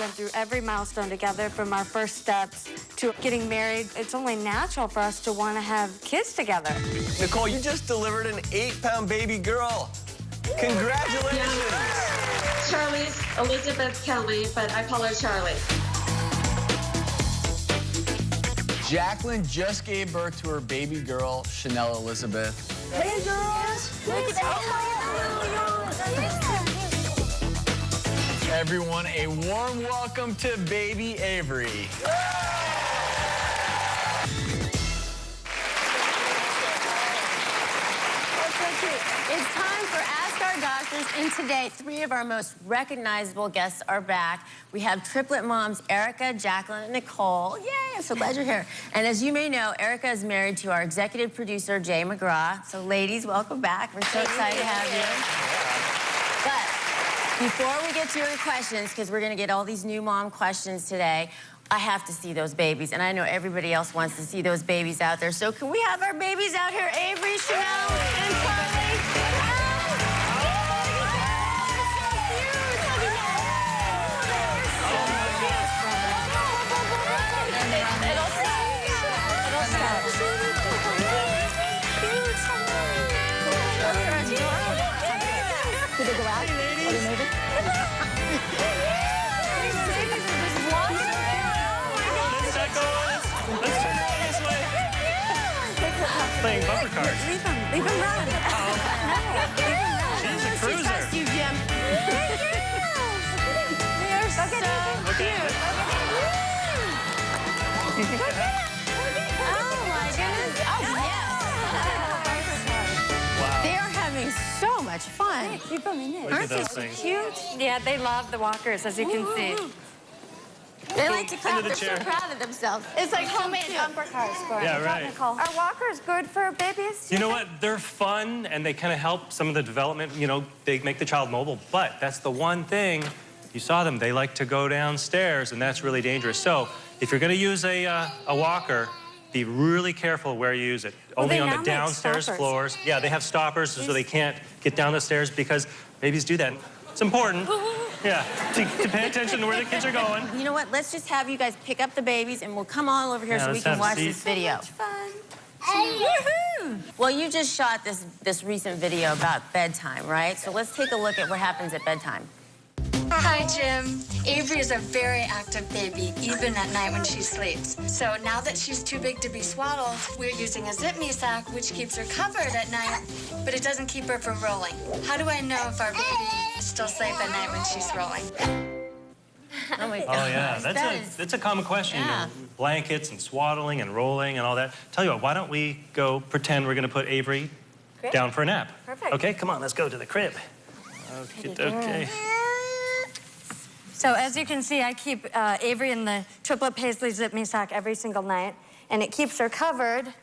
went through every milestone together, from our first steps to getting married. It's only natural for us to want to have kids together. Nicole, you just delivered an 8-pound baby girl. Congratulations. Yeah. Charlie's Elizabeth Kelly, but I call her Charlie. Jacqueline just gave birth to her baby girl, Chanel Elizabeth. Hey, girls. Look at that. Everyone, a warm welcome to baby Avery. It's time for Ask Our Doctors, and today, 3 of our most recognizable guests are back. We have triplet moms, Erica, Jacqueline, and Nicole. Yay, I'm so glad you're here. And as you may know, Erica is married to our executive producer, Jay McGraw. So ladies, welcome back. We're so excited to have you. But before we get to your questions, because we're gonna get all these new mom questions today, I have to see those babies, and I know everybody else wants to see those babies out there. So can we have our babies out here, Avery, Chanel, and Charlie? Did they go out? Are they moving? Let's turn it this way. Playing bumper cars. Leave them run. She's a cruiser. She trusts you, Jim. They are so cute. Oh, my goodness. Oh, yes. Wow. They are having so much fun. Keep them in there. Look at those things. Cute. Yeah, they love the walkers, as you can see. They like to clap. Into the They're so chair. proud of themselves. It's like homemade bumper cars for Yeah, us. right. Nicole. Are walkers good for babies? You know what? They're fun, and they kind of help some of the development. You know, they make the child mobile, but that's the one thing. You saw them. They like to go downstairs, and that's really dangerous. So if you're going to use a walker, be really careful where you use it. Only on the downstairs floors. Yeah, they have stoppers so they can't get down the stairs because babies do that. It's important. Yeah, to pay attention to where the kids are going. You know what? Let's just have you guys pick up the babies, and we'll come all over here so we let's can have watch seats. this video. Fun. Woohoo! Well, you just shot this recent video about bedtime, right? So let's take a look at what happens at bedtime. Hi, Jim. Avery is a very active baby, even at night when she sleeps. So now that she's too big to be swaddled, we're using a zip-me sack, which keeps her covered at night, but it doesn't keep her from rolling. How do I know if our baby is still safe at night when she's rolling? Oh, my God. Oh, yeah, that's a common question. Yeah. You know, blankets and swaddling and rolling and all that. Tell you what, why don't we go pretend we're going to put Avery down for a nap? Perfect. Okay, come on, let's go to the crib. Okay. So as you can see, I keep Avery in the triplet paisley zip-me sack every single night, and it keeps her covered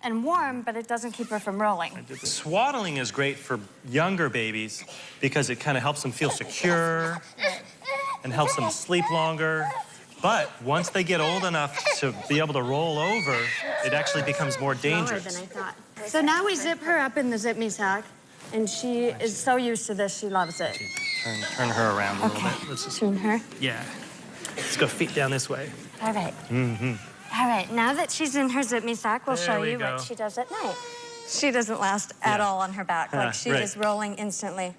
and warm, but it doesn't keep her from rolling. Swaddling is great for younger babies because it kind of helps them feel secure and helps them sleep longer. But once they get old enough to be able to roll over, it actually becomes more dangerous. Than I thought. So now we zip her up in the zip-me sack, and she is so used to this, she loves it. Turn her around a little bit. Let's just, Turn her. yeah. Let's go feet down this way. All right. All right, now that she's in her zip-me sack, we'll show we you go. what she does at night. She doesn't last at all on her back. Like, she's right. just rolling instantly.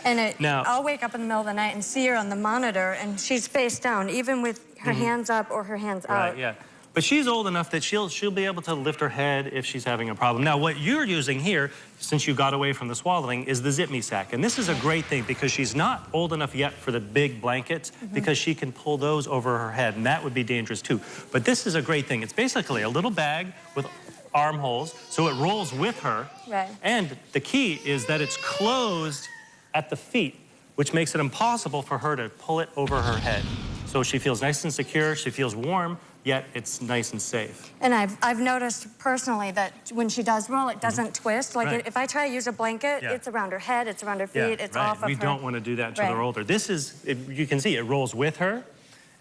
And Now- I'll wake up in the middle of the night and see her on the monitor, and she's face down, even with her hands up or her hands out. Right, yeah. But she's old enough that she'll be able to lift her head if she's having a problem. Now, what you're using here, since you got away from the swaddling, is the zip-me sack. And this is a great thing because she's not old enough yet for the big blankets because she can pull those over her head, and that would be dangerous too. But this is a great thing. It's basically a little bag with armholes, so it rolls with her. Right. And the key is that it's closed at the feet, which makes it impossible for her to pull it over her head. So she feels nice and secure, she feels warm, yet it's nice and safe. And I've noticed personally that when she does roll, it doesn't twist. Like if I try to use a blanket, it's around her head, it's around her feet, it's off of We her. don't want to do that until they're older. This is, you can see, it rolls with her,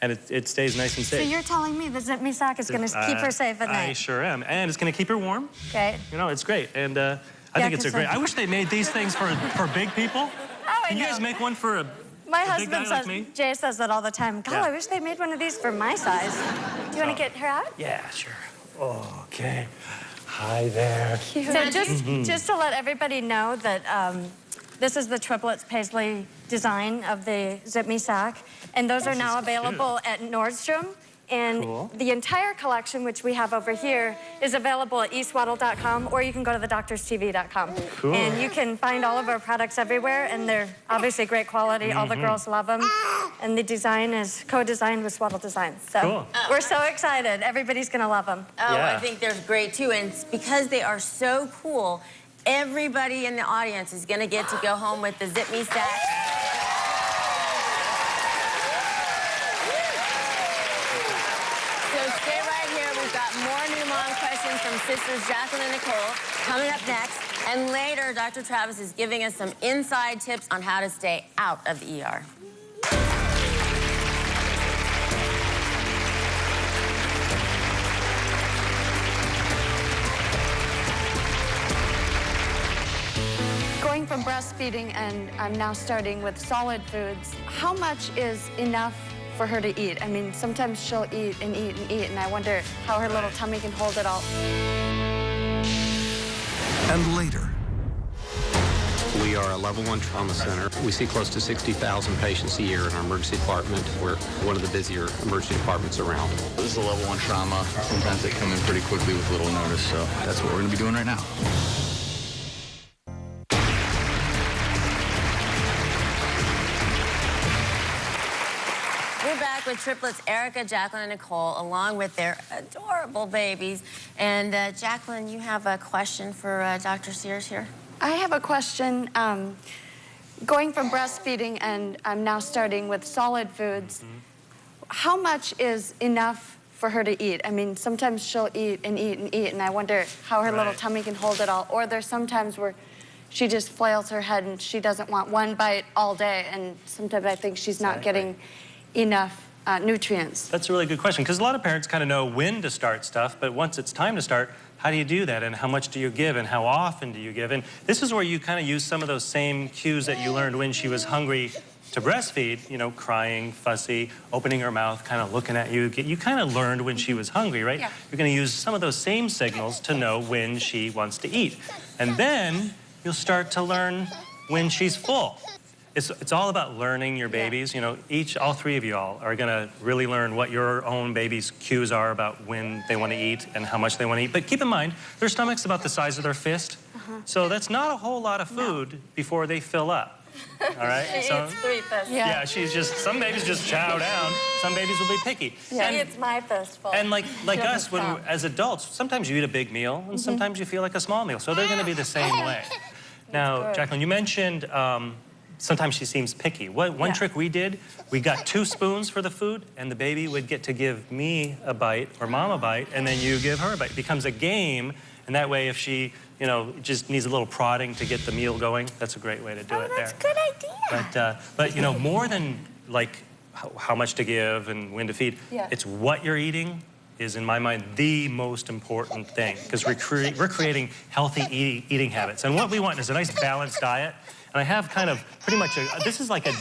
and it stays nice and So safe. you're telling me the zip-me sack is going to keep her safe at night? I sure am. And it's going to keep her warm. Okay. You know, it's great. And I think it's a great, I wish they made these things for big people. Oh, I Can you know. guys make one for My A big husband guy says, like me? Jay says that all the time. God, Yeah. I wish they made one of these for my size. Do you want to get her out? Yeah, sure. Okay. Hi there. So just to let everybody know that this is the triplets paisley design of the Zip Me sack, and those are now available at Nordstrom. And Cool. the entire collection, which we have over here, is available at eswaddle.com, or you can go to thedoctorstv.com. Cool. And you can find all of our products everywhere, and they're obviously great quality. All the girls love them. And the design is co-designed with Swaddle Designs. So Cool. we're so excited. Everybody's going to love them. Oh, Yeah. I think they're great too. And it's because they are so cool, everybody in the audience is going to get to go home with the Zip Me sack. So stay right here. We've got more new mom questions from sisters Jacqueline and Nicole coming up next. And later, Dr. Travis is giving us some inside tips on how to stay out of the ER. Going from breastfeeding, and I'm now starting with solid foods, how much is enough for her to eat? I mean, sometimes she'll eat and eat and eat, and I wonder how her little tummy can hold it all. And later, We are a level 1 trauma center. We see close to 60,000 patients a year in our emergency department. We're one of the busier emergency departments around. This is a level 1 trauma. Sometimes they come in pretty quickly with little notice, so that's what we're going to be doing right now. We're back with triplets Erica, Jacqueline, and Nicole, along with their adorable babies. And Jacqueline, you have a question for Dr. Sears here? I have a question. Going from breastfeeding, and I'm now starting with solid foods, how much is enough for her to eat? I mean, sometimes she'll eat and eat and eat, and I wonder how her little tummy can hold it all. Or there's sometimes where she just flails her head and she doesn't want one bite all day, and sometimes I think she's not getting enough nutrients. That's a really good question, because a lot of parents kind of know when to start stuff, but once it's time to start, how do you do that, and how much do you give, and how often do you give? And this is where you kind of use some of those same cues that you learned when she was hungry to breastfeed, you know, crying, fussy, opening her mouth, kind of looking at you. You kind of learned when she was hungry, right? Yeah. You're going to use some of those same signals to know when she wants to eat. And then you'll start to learn when she's full. It's all about learning your babies. You know, all three of you all are going to really learn what your own baby's cues are about when they want to eat and how much they want to eat. But keep in mind, their stomach's about the size of their fist. So that's not a whole lot of food before they fill up. All right? She eats 3 fists. Yeah, some babies just chow down. Some babies will be picky. She eats my fistful. And like us, count. as adults, sometimes you eat a big meal, and sometimes you feel like a small meal. So they're going to be the same way. Now, good. Jacqueline, you mentioned sometimes she seems picky. One trick we did, we got 2 spoons for the food, and the baby would get to give me a bite or mom a bite, and then you give her a bite. It becomes a game, and that way if she, you know, just needs a little prodding to get the meal going, that's a great way to do it that's there. a good idea. But you know, more than like how much to give and when to feed, it's what you're eating is, in my mind, the most important thing, because we're creating healthy eating habits. And what we want is a nice balanced diet. And I have kind of pretty much this is like a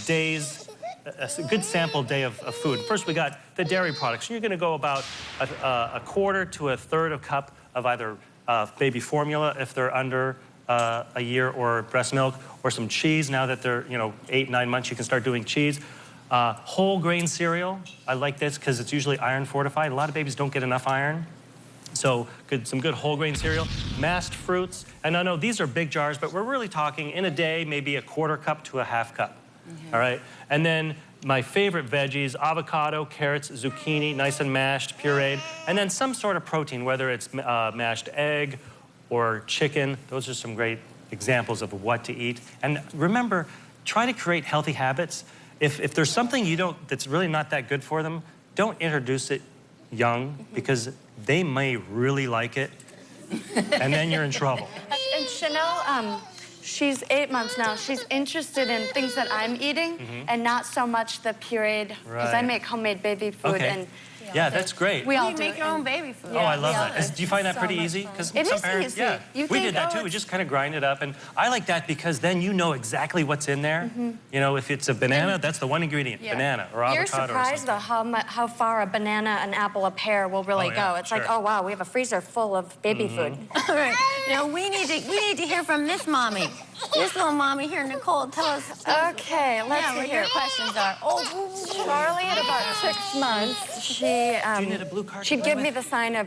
good sample day of food. First, we got the dairy products. You're going to go about a quarter to a third of a cup of either baby formula if they're under a year, or breast milk, or some cheese. Now that they're 8, 9 months, you can start doing cheese. Whole grain cereal. I like this because it's usually iron fortified. A lot of babies don't get enough iron. So some good whole grain cereal, mashed fruits. And I know these are big jars, but we're really talking in a day, maybe a quarter cup to a half cup. All right? And then my favorite veggies, avocado, carrots, zucchini, nice and mashed, pureed. And then some sort of protein, whether it's mashed egg or chicken. Those are some great examples of what to eat. And remember, try to create healthy habits. If there's something that's really not that good for them, don't introduce it young, because they may really like it, and then you're in trouble. And Chanel, she's 8 months now. She's interested in things that I'm eating, and not so much the pureed, because I make homemade baby food, and Yeah, that's great. We all You do. make your own baby food. Oh, I love Yeah. that. Do you find that So pretty much easy? fun. Because It some is parents, easy. yeah, You we think, did that oh, too. We it's- just kind of grind it up, and I like that because then you know exactly what's in there. You know, if it's a banana, that's the one ingredient, banana or avocado. You're or surprised something. though how far a banana, an apple, a pear will really Oh, yeah, go. It's like, sure. oh wow, we have a freezer full of baby food. All right. Now we need to hear from this mommy. This little mommy here, Nicole. Tell us. Okay, let's Yeah, see what here. your questions are. Oh, Charlie, at about 6 months, Do you need a blue card? she'd give me the sign of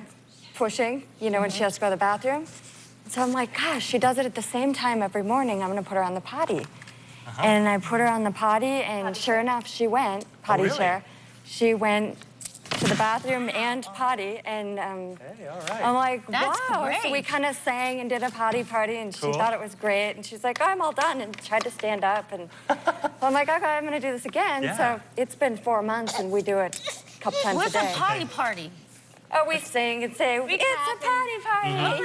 pushing, you know, when she has to go to the bathroom. So I'm like, gosh, she does it at the same time every morning. I'm going to put her on the potty. And I put her on the potty, and sure enough, she went, potty really? chair. She went to the bathroom and potty, and Hey, all right. I'm like, That's wow. So we great. kind of sang and did a potty party, and Cool. she thought it was great. And she's like, oh, I'm all done, and tried to stand up. And so I'm like, okay, I'm going to do this again. Yeah. So it's been 4 months, and we do it a couple times what's a a day. potty party? Oh, we sing and say, it's a potty party. Mm-hmm.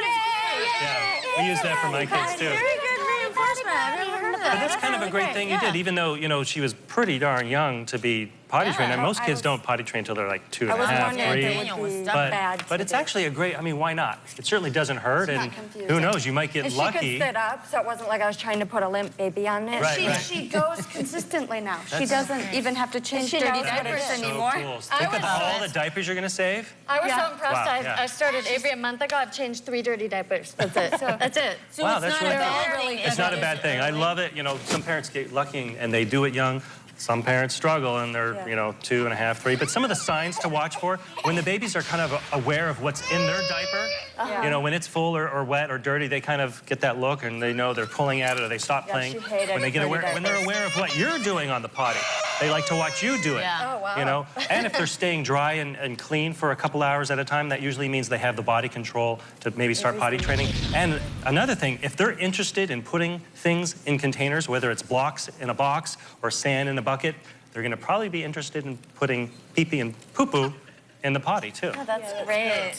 Yeah, we use that for my kids too. Very good reinforcement. I've never heard of that. But that's kind of a great thing you did, even though, you know, she was pretty darn young to be potty trained. And most I kids was- don't potty train until they're like 2 I and a was half, wondering 3. if it Daniel would was be stuck bad. But to it's do. actually a great, I mean, why not? It certainly doesn't hurt, It's and not confusing. who knows, you might get And lucky. she could sit up, so it wasn't like I was trying to put a limp baby on it. Right, right. She goes consistently now. She That's- doesn't even have to change she dirty knows what it diapers is. So anymore. cool. Think of all the diapers you're going to save. I was Yeah. so impressed. Wow, yeah. I started Avery a month ago. I've changed 3 dirty diapers. That's it. So that's it. So Wow, it's that's not really a cool. bad thing. It's not a bad thing. I love it. You know, some parents get lucky and they do it young. Some parents struggle and they're, Yeah. you know, 2 and a half, 3. But some of the signs to watch for when the babies are kind of aware of what's in their diaper, you know, when it's full or wet or dirty, they kind of get that look and they know they're pulling at it or they stop Yeah, playing. she hated When they get dirty aware, when they're diapers. aware of what you're doing on the potty, they like to watch you do it. Yeah. Oh, wow. You know, and if they're staying dry and clean for a couple hours at a time, that usually means they have the body control to maybe start potty training. And another thing, if they're interested in putting things in containers, whether it's blocks in a box or sand in a bucket, they're going to probably be interested in putting pee-pee and poo-poo in the potty too. Oh, that's great.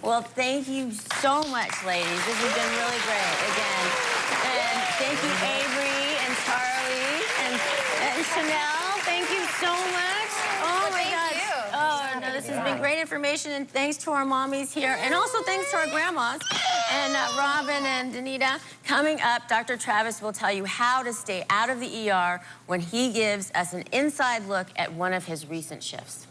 Well, thank you so much, ladies. This has been really great, again. And thank you, Avery and Charlie and Chanel. Thank you so much. Oh, my God. Oh, no, this has been great information, and thanks to our mommies here, and also thanks to our grandmas, and Robin and Danita. Coming up, Dr. Travis will tell you how to stay out of the ER when he gives us an inside look at one of his recent shifts.